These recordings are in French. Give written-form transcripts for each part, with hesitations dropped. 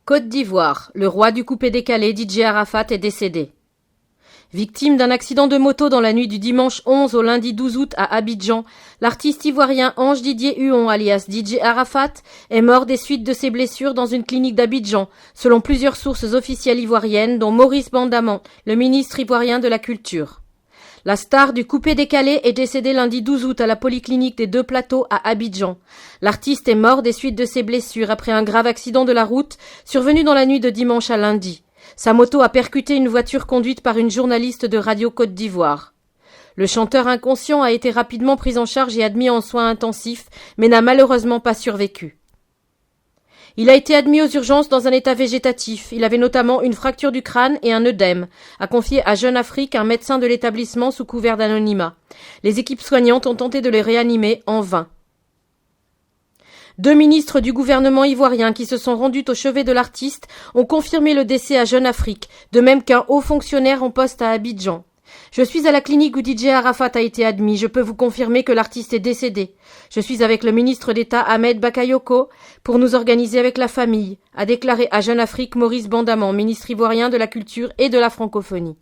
Côte d'Ivoire, le roi du coupé-décalé DJ Arafat est décédé. Victime d'un accident de moto dans la nuit du dimanche 11 au lundi 12 août à Abidjan, l'artiste ivoirien Ange Didier Huon alias DJ Arafat est mort des suites de ses blessures dans une clinique d'Abidjan, selon plusieurs sources officielles ivoiriennes dont Maurice Bandaman, le ministre ivoirien de la Culture. La star du coupé-décalé est décédée lundi 12 août à la polyclinique des Deux Plateaux à Abidjan. L'artiste est mort des suites de ses blessures après un grave accident de la route survenu dans la nuit de dimanche à lundi. Sa moto a percuté une voiture conduite par une journaliste de Radio Côte d'Ivoire. Le chanteur inconscient a été rapidement pris en charge et admis en soins intensifs, mais n'a malheureusement pas survécu. Il a été admis aux urgences dans un état végétatif. Il avait notamment une fracture du crâne et un œdème, a confié à Jeune Afrique un médecin de l'établissement sous couvert d'anonymat. Les équipes soignantes ont tenté de le réanimer en vain. 2 ministres du gouvernement ivoirien qui se sont rendus au chevet de l'artiste ont confirmé le décès à Jeune Afrique, de même qu'un haut fonctionnaire en poste à Abidjan. Je suis à la clinique où DJ Arafat a été admis. Je peux vous confirmer que l'artiste est décédé. Je suis avec le ministre d'État Ahmed Bakayoko pour nous organiser avec la famille, a déclaré à Jeune Afrique Maurice Bandaman, ministre ivoirien de la Culture et de la Francophonie.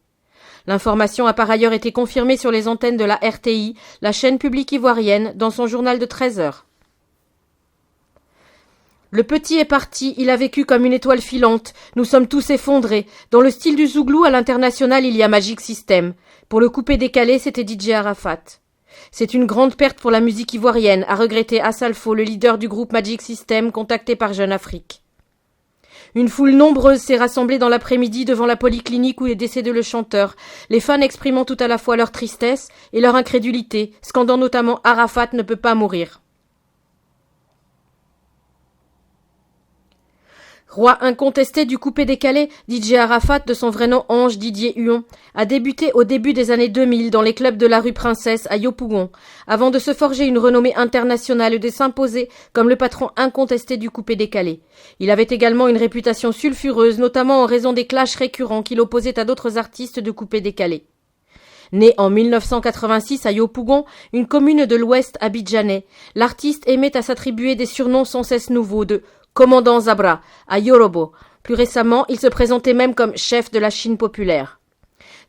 L'information a par ailleurs été confirmée sur les antennes de la RTI, la chaîne publique ivoirienne, dans son journal de 13 heures. Le petit est parti, il a vécu comme une étoile filante. Nous sommes tous effondrés. Dans le style du Zouglou, à l'international, il y a Magic System. Pour le coupé-décalé, c'était DJ Arafat. C'est une grande perte pour la musique ivoirienne, a regretté Assalfo, le leader du groupe Magic System, contacté par Jeune Afrique. Une foule nombreuse s'est rassemblée dans l'après-midi devant la polyclinique où est décédé le chanteur, les fans exprimant tout à la fois leur tristesse et leur incrédulité, scandant notamment Arafat ne peut pas mourir. Roi incontesté du coupé-décalé, DJ Arafat, de son vrai nom Ange Didier Huon, a débuté au début des années 2000 dans les clubs de la rue Princesse à Yopougon, avant de se forger une renommée internationale et de s'imposer comme le patron incontesté du coupé-décalé. Il avait également une réputation sulfureuse, notamment en raison des clashs récurrents qu'il opposait à d'autres artistes de coupé-décalé. Né en 1986 à Yopougon, une commune de l'ouest abidjanais, l'artiste aimait à s'attribuer des surnoms sans cesse nouveaux de Commandant Zabra, à Yorobo. Plus récemment, il se présentait même comme chef de la Chine populaire.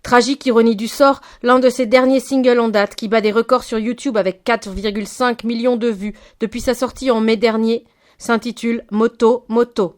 Tragique ironie du sort, l'un de ses derniers singles en date, qui bat des records sur YouTube avec 4,5 millions de vues depuis sa sortie en mai dernier, s'intitule Moto Moto.